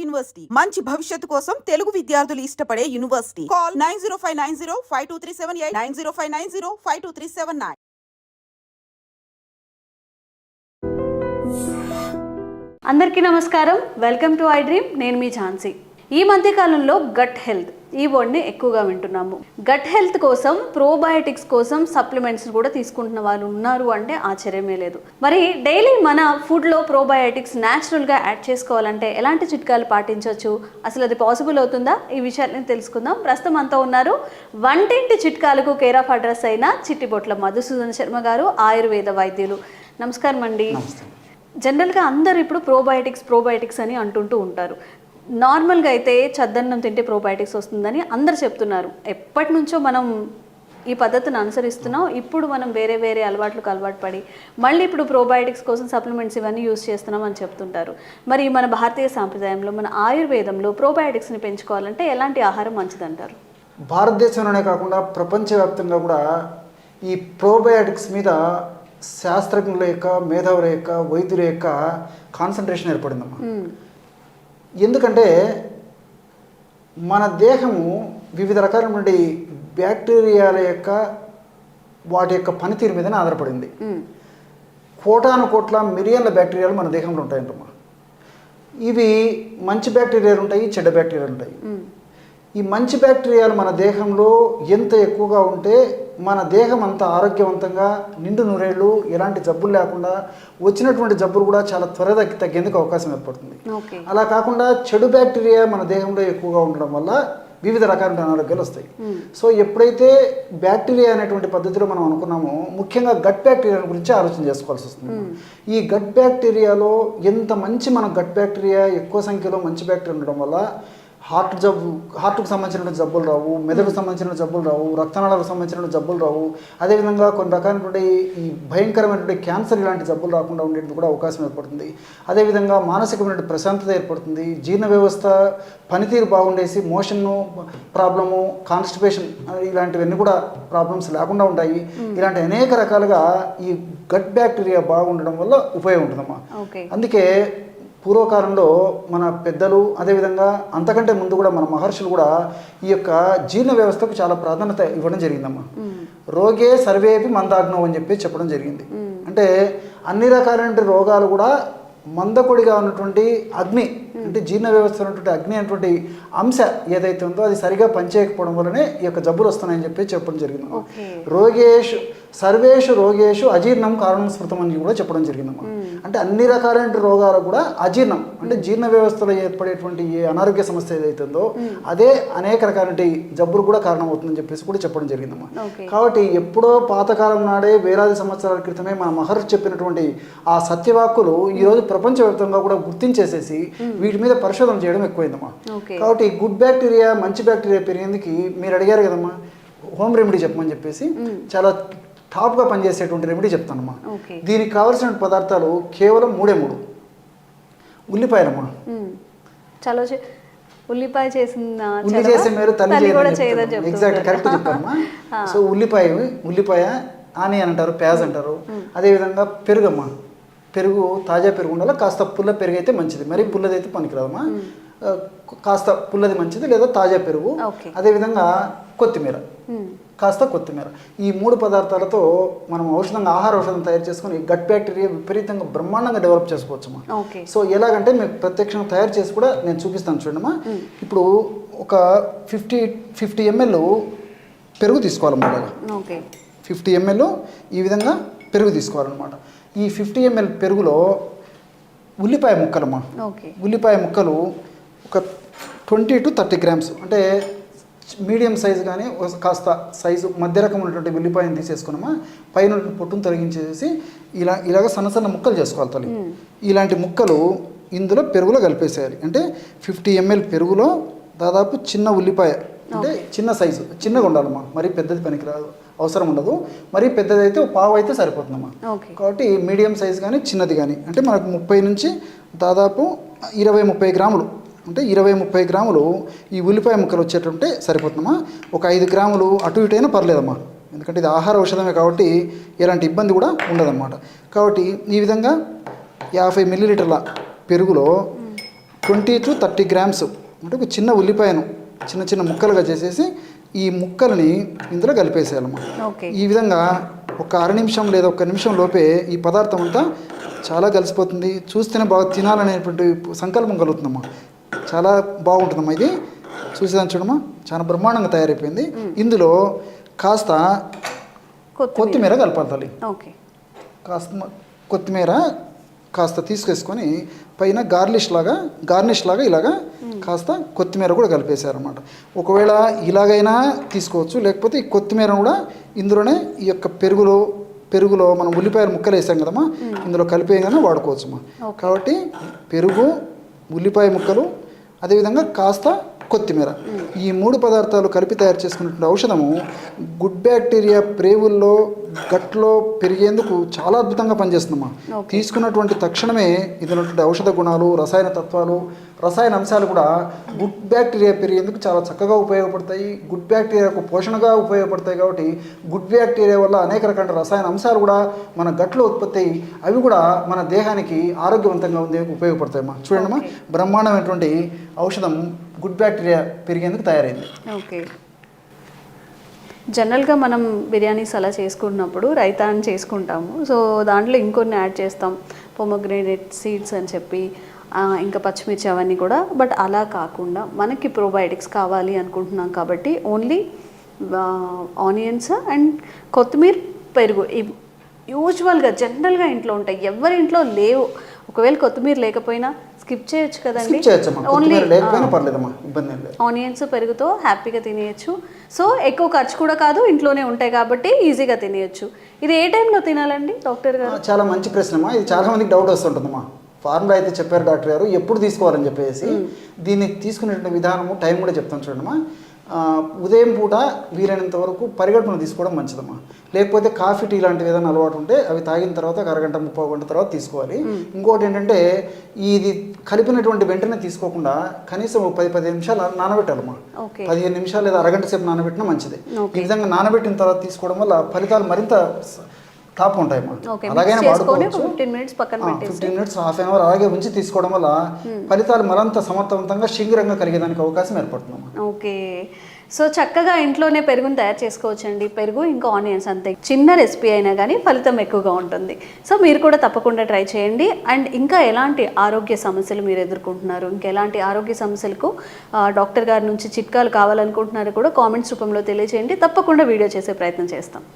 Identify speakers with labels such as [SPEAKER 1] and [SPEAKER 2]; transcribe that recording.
[SPEAKER 1] University మంచి భవిష్యత్తు కోసం తెలుగు విద్యార్థులు ఇష్టపడే యూనివర్సిటీ. కాల్ 9059052378 9059052379.
[SPEAKER 2] అందరికీ నమస్కారం. Welcome to I dream. నేను మీ ఝాన్సీ. ఈ మధ్యకాలంలో గట్ హెల్త్ ఈ వర్డ్ని ఎక్కువగా వింటున్నాము. గట్ హెల్త్ కోసం, ప్రోబయోటిక్స్ కోసం సప్లిమెంట్స్ కూడా తీసుకుంటున్న వాళ్ళు ఉన్నారు అంటే ఆశ్చర్యమే లేదు. మరి డైలీ మన ఫుడ్లో ప్రోబయోటిక్స్ న్యాచురల్గా యాడ్ చేసుకోవాలంటే ఎలాంటి చిట్కాలు పాటించవచ్చు, అసలు అది పాసిబుల్ అవుతుందా, ఈ విషయాన్ని తెలుసుకుందాం. ప్రస్తుతం అంతా ఉన్నారు వంటింటి చిట్కాలకు కేర్ ఆఫ్ అడ్రస్ అయిన చిట్టిబొట్ల మధుసూదన్ శర్మ గారు, ఆయుర్వేద వైద్యులు. నమస్కారం అండి. జనరల్గా అందరు ఇప్పుడు ప్రోబయోటిక్స్ అని అంటుంటూ ఉంటారు. నార్మల్గా అయితే చద్దన్నం తింటే ప్రోబయోటిక్స్ వస్తుందని అందరు చెప్తున్నారు. ఎప్పటి నుంచో మనం ఈ పద్ధతిని అనుసరిస్తున్నాం. ఇప్పుడు మనం వేరే వేరే అలవాట్లకు అలవాటు పడి మళ్ళీ ఇప్పుడు ప్రోబయోటిక్స్ కోసం సప్లిమెంట్స్ ఇవన్నీ యూజ్ చేస్తున్నాం అని చెప్తుంటారు. మరి మన భారతీయ సాంప్రదాయంలో, మన ఆయుర్వేదంలో ప్రోబయోటిక్స్ని పెంచుకోవాలంటే ఎలాంటి ఆహారం మంచిదంటారు?
[SPEAKER 3] భారతదేశంలోనే కాకుండా ప్రపంచవ్యాప్తంగా కూడా ఈ ప్రోబయోటిక్స్ మీద శాస్త్రజ్ఞుల యొక్క, మేధావుల యొక్క, వైద్యుల యొక్క కాన్సన్ట్రేషన్ ఏర్పడిందమ్మా. ఎందుకంటే మన దేహము వివిధ రకాలైనటువంటి బ్యాక్టీరియాల యొక్క వాటి యొక్క పనితీరు మీదనే ఆధారపడింది. కోటాను కోట్ల మిలియన్ల బ్యాక్టీరియాలు మన దేహంలో ఉంటాయంటమ్మా. ఇవి మంచి బ్యాక్టీరియాలు ఉంటాయి, చెడ్డ బ్యాక్టీరియాలు ఉంటాయి. ఈ మంచి బ్యాక్టీరియాలు మన దేహంలో ఎంత ఎక్కువగా ఉంటే మన దేహం అంత ఆరోగ్యవంతంగా నిండు నూరేళ్ళు ఎలాంటి జబ్బులు లేకుండా, వచ్చినటువంటి జబ్బులు కూడా చాలా త్వరగా తగ్గేందుకు అవకాశం ఏర్పడుతుంది. అలా కాకుండా చెడు బ్యాక్టీరియా మన దేహంలో ఎక్కువగా ఉండడం వల్ల వివిధ రకాల అనారోగ్యాలు వస్తాయి. సో ఎప్పుడైతే బ్యాక్టీరియా అనేటువంటి పద్ధతిలో మనం అనుకున్నామో, ముఖ్యంగా గట్ బ్యాక్టీరియా గురించి ఆలోచన చేసుకోవాల్సి వస్తుంది. ఈ గట్ బ్యాక్టీరియాలో ఎంత మంచి మన గట్ బ్యాక్టీరియా ఎక్కువ సంఖ్యలో మంచి బ్యాక్టీరియా ఉండడం వల్ల హార్ట్కు సంబంధించిన జబ్బులు రావు, మెదడుకు సంబంధించిన జబ్బులు రావు, రక్తనాళాలకు సంబంధించిన జబ్బులు రావు. అదేవిధంగా కొన్ని రకాలైనటువంటి ఈ భయంకరమైనటువంటి క్యాన్సర్ ఇలాంటి జబ్బులు రాకుండా ఉండేందుకు కూడా అవకాశం ఏర్పడుతుంది. అదేవిధంగా మానసికమైన ప్రశాంతత ఏర్పడుతుంది. జీర్ణ వ్యవస్థ పనితీరు బాగుండేసి మోషన్ ప్రాబ్లము, కాన్స్టిపేషన్ ఇలాంటివన్నీ కూడా ప్రాబ్లమ్స్ లేకుండా ఉంటాయి. ఇలాంటి అనేక రకాలుగా ఈ గట్ బ్యాక్టీరియా బాగుండడం వల్ల ఉపయోగం ఉంటుందమ్మా. అందుకే పూర్వకాలంలో మన పెద్దలు, అదేవిధంగా అంతకంటే ముందు కూడా మన మహర్షులు కూడా ఈ యొక్క జీర్ణ వ్యవస్థకు చాలా ప్రాధాన్యత ఇవ్వడం జరిగిందమ్మా. రోగే సర్వేపి మందాగ్నో అని చెప్పి చెప్పడం జరిగింది. అంటే అన్ని రకాలైన రోగాలు కూడా మందకొడిగా ఉన్నటువంటి అగ్ని, అంటే జీర్ణ వ్యవస్థ ఉన్నటువంటి అగ్ని అనేటువంటి అంశ ఏదైతే ఉందో అది సరిగా పనిచేయకపోవడం వల్లనే ఈ యొక్క జబ్బులు వస్తున్నాయని చెప్పి చెప్పడం జరిగింది. సర్వేషు రోగేషు అజీర్ణం కారణం స్మృతం అని కూడా చెప్పడం జరిగిందమ్మా. అంటే అన్ని రకాలైన రోగాలు కూడా అజీర్ణం, అంటే జీర్ణ వ్యవస్థలో ఏర్పడేటువంటి ఏ అనారోగ్య సమస్య ఏదైతుందో అదే అనేక రకాల జబ్బులు కూడా కారణమవుతుందని చెప్పేసి కూడా చెప్పడం జరిగిందమ్మా. కాబట్టి ఎప్పుడో పాతకాలం నాడే, వేలాది సంవత్సరాల క్రితమే మన మహర్షి చెప్పినటువంటి ఆ సత్యవాక్కులు ఈరోజు ప్రపంచవ్యాప్తంగా కూడా గుర్తించేసేసి వీటి మీద పరిశోధన చేయడం ఎక్కువైందమ్మా. కాబట్టి గుడ్ బ్యాక్టీరియా, మంచి బ్యాక్టీరియా పెరిగేందుకు మీరు అడిగారు కదమ్మా, హోమ్ రెమెడీ చెప్పమని చెప్పేసి చాలా టాప్గా పనిచేసేటువంటి రెమెడీ చెప్తానమ్మా. దీనికి కావాల్సిన పదార్థాలు కేవలం 3 ఉల్లిపాయలమ్మా.
[SPEAKER 2] ఉల్లిపాయ చేసే
[SPEAKER 3] మీరు తల్లి ఎగ్జాక్ట్ కరెక్ట్ చెప్పారమ్మా. సో ఉల్లిపాయ ఆనియన్ అంటారు, ప్యాజ్ అంటారు. అదేవిధంగా పెరుగమ్మా. పెరుగు తాజా పెరుగు ఉండాలి. కాస్త పుల్ల పెరుగు అయితే మంచిది, మరి పుల్లది అయితే పనికిరాదమ్మా. కాస్త పుల్లది మంచిది, లేదా తాజా పెరుగు. అదేవిధంగా కొత్తిమీర, కాస్త కొత్తిమీర. ఈ 3 పదార్థాలతో మనం ఆహార ఔషధం తయారు చేసుకుని గట్ బ్యాక్టీరియా విపరీతంగా బ్రహ్మాండంగా డెవలప్ చేసుకోవచ్చమ్మా. సో ఎలాగంటే మీకు ప్రత్యక్షంగా తయారు చేసి కూడా నేను చూపిస్తాను చూడమ్మా. ఇప్పుడు ఒక 50 ml పెరుగు తీసుకోవాలమ్మా. ఇలాగా 50 ml ఈ విధంగా పెరుగు తీసుకోవాలన్నమాట. ఈ 50 ml పెరుగులో ఉల్లిపాయ ముక్కలమ్మా. ఉల్లిపాయ ముక్కలు ఒక 20 to 30 grams, అంటే మీడియం సైజు కానీ కాస్త సైజు మధ్య రకం ఉన్నటువంటి ఉల్లిపాయను తీసేసుకున్నామా. పైన పొట్టును తొలగించేసి ఇలాగ సన్న ముక్కలు చేసుకోవాలి తల్లి. ఇలాంటి ముక్కలు ఇందులో పెరుగులో కలిపేసేయాలి. అంటే 50 ml పెరుగులో దాదాపు చిన్న ఉల్లిపాయ, అంటే చిన్న సైజు, చిన్నగా ఉండాలమ్మా. మరి పెద్దది పనికిరాదు, అవసరం ఉండదు. మరి పెద్దదైతే పావు అయితే సరిపోతుందమ్మా. కాబట్టి మీడియం సైజు కానీ చిన్నది కానీ, అంటే మనకు 30 నుంచి దాదాపు 20-30 గ్రాములు, అంటే 20-30 గ్రాములు ఈ ఉల్లిపాయ ముక్కలు వచ్చేటంటే సరిపోతుందమ్మా. ఒక 5 గ్రాములు అటు ఇటు అయినా పర్లేదమ్మా, ఎందుకంటే ఇది ఆహార ఔషధమే కాబట్టి ఎలాంటి ఇబ్బంది కూడా ఉండదన్నమాట. కాబట్టి ఈ విధంగా 50 మిల్లీలీటర్ల పెరుగులో 20 to 30 గ్రామ్స్ అంటే ఒక చిన్న ఉల్లిపాయను చిన్న చిన్న ముక్కలుగా చేసేసి ఈ ముక్కల్ని ఇందులో కలిపేసేయాలమ్మా.
[SPEAKER 2] ఓకే.
[SPEAKER 3] ఈ విధంగా ఒక అర నిమిషం లేదా 1 నిమిషం లోపే ఈ పదార్థం అంతా చాలా కలిసిపోతుంది. చూస్తేనే బాగా తినాలనేటువంటి సంకల్పం కలుగుతుందమ్మా. చాలా బాగుంటుందమ్మా. ఇది చూసేదాన్ని చూడమ్మా, చాలా బ్రహ్మాండంగా తయారైపోయింది. ఇందులో కాస్త కొత్తిమీర కలపాలి తల్లి.
[SPEAKER 2] ఓకే.
[SPEAKER 3] కాస్త కొత్తిమీర కాస్త తీసుకేసుకొని పైన గార్నిష్ లాగా ఇలాగా కాస్త కొత్తిమీర కూడా కలిపేశారనమాట. ఒకవేళ ఇలాగైనా తీసుకోవచ్చు, లేకపోతే ఈ కొత్తిమీర కూడా ఇందులోనే ఈ యొక్క పెరుగులో మనం ఉల్లిపాయల ముక్కలు వేసాం కదమ్మా, ఇందులో కలిపేయగానే వాడుకోవచ్చమ్మా. కాబట్టి పెరుగు, ఉల్లిపాయ ముక్కలు, అదేవిధంగా కాస్త కొత్తిమీర, ఈ 3 పదార్థాలు కలిపి తయారు చేసుకున్నటువంటి ఔషధము గుడ్ బ్యాక్టీరియా ప్రేవుల్లో గట్లో పెరిగేందుకు చాలా అద్భుతంగా పనిచేస్తుందమ్మా. తీసుకున్నటువంటి తక్షణమే ఇందులో ఔషధ గుణాలు, రసాయన తత్వాలు, రసాయన అంశాలు కూడా గుడ్ బ్యాక్టీరియా పెరిగేందుకు చాలా చక్కగా ఉపయోగపడతాయి. గుడ్ బ్యాక్టీరియాకు పోషణగా ఉపయోగపడతాయి. కాబట్టి గుడ్ బ్యాక్టీరియా వల్ల అనేక రకాల రసాయన అంశాలు కూడా మన గట్లో ఉత్పత్తి అయ్యి అవి కూడా మన దేహానికి ఆరోగ్యవంతంగా ఉండేందుకు ఉపయోగపడతాయమ్మా. చూడండిమ్మా, బ్రహ్మాండమైనటువంటి ఔషధం గుడ్ బ్యాక్టీరియా పెరిగేందుకు తయారైంది.
[SPEAKER 2] ఓకే. జనరల్గా మనం బిర్యానీస్ అలా చేసుకున్నప్పుడు రైతా అని చేసుకుంటాము. సో దాంట్లో ఇంకొన్ని యాడ్ చేస్తాం, పొమోగ్రేనేట్ సీడ్స్ అని చెప్పి, ఇంకా పచ్చిమిర్చి అవన్నీ కూడా. బట్ అలా కాకుండా మనకి ప్రోబయోటిక్స్ కావాలి అనుకుంటున్నాం కాబట్టి ఓన్లీ ఆనియన్స్ అండ్ కొత్తిమీర, పెరుగు యూజువల్గా జనరల్గా ఇంట్లో ఉంటాయి. ఎవరి ఇంట్లో లేవు. ఒకవేళ కొత్తిమీర లేకపోయినా స్కిప్ చేయొచ్చు కదండి. ఓన్లీ ఆనియన్స్, పెరుగుతో హ్యాపీగా తినేయచ్చు. సో ఎక్కువ ఖర్చు కూడా కాదు, ఇంట్లోనే ఉంటాయి కాబట్టి ఈజీగా తినేయచ్చు. ఇది ఏ టైంలో తినాలండి డాక్టర్ గారు?
[SPEAKER 3] చాలా మంచి ప్రశ్నమ్మా. ఇది చాలా మందికి డౌట్ వస్తుంటుందమ్మా. ఫార్ములా అయితే చెప్పారు డాక్టర్ గారు, ఎప్పుడు తీసుకోవాలని చెప్పేసి. దీన్ని తీసుకునే విధానము, టైం కూడా చెప్తాను చూడమ్మా. ఉదయం పూట వీలైనంత వరకు పరిగెడుపును తీసుకోవడం మంచిదమ్మా. లేకపోతే కాఫీ, టీ లాంటివి ఏదైనా అలవాటు ఉంటే అవి తాగిన తర్వాత 1 అరగంట 30 గంట తర్వాత తీసుకోవాలి. ఇంకోటి ఏంటంటే ఇది కలిపినటువంటి వెంటనే తీసుకోకుండా కనీసం 10-15 నిమిషాలు నానబెట్టాలమ్మా. 15 నిమిషాలు లేదా అరగంట సేపు నానబెట్టినా మంచిది. ఈ విధంగా నానబెట్టిన తర్వాత తీసుకోవడం వల్ల ఫలితాలు మరింత టాప్ ఉంటాయమ్మా. అలాగైనా వాడుకోవచ్చు.
[SPEAKER 2] 15 మినిట్స్,
[SPEAKER 3] హాఫ్ అన్ అవర్ అలాగే ఉంచి తీసుకోవడం వల్ల ఫలితాలు మరింత సమర్థవంతంగా శీఘ్రంగా కలిగేదానికి అవకాశం ఏర్పడుతుందమ్మా.
[SPEAKER 2] ఓకే. సో చక్కగా ఇంట్లోనే పెరుగుని తయారు చేసుకోవచ్చండి. పెరుగు ఇంకా ఆనియన్స్, అంతే. చిన్న రెసిపీ అయినా కానీ ఫలితం ఎక్కువగా ఉంటుంది. సో మీరు కూడా తప్పకుండా ట్రై చేయండి. అండ్ ఇంకా ఎలాంటి ఆరోగ్య సమస్యలు మీరు ఎదుర్కొంటున్నారు, ఇంకా ఎలాంటి ఆరోగ్య సమస్యలకు డాక్టర్ గారి నుంచి చిట్కాలు కావాలనుకుంటున్నారో కూడా కామెంట్స్ రూపంలో తెలియజేయండి. తప్పకుండా వీడియో చేసే ప్రయత్నం చేస్తాం.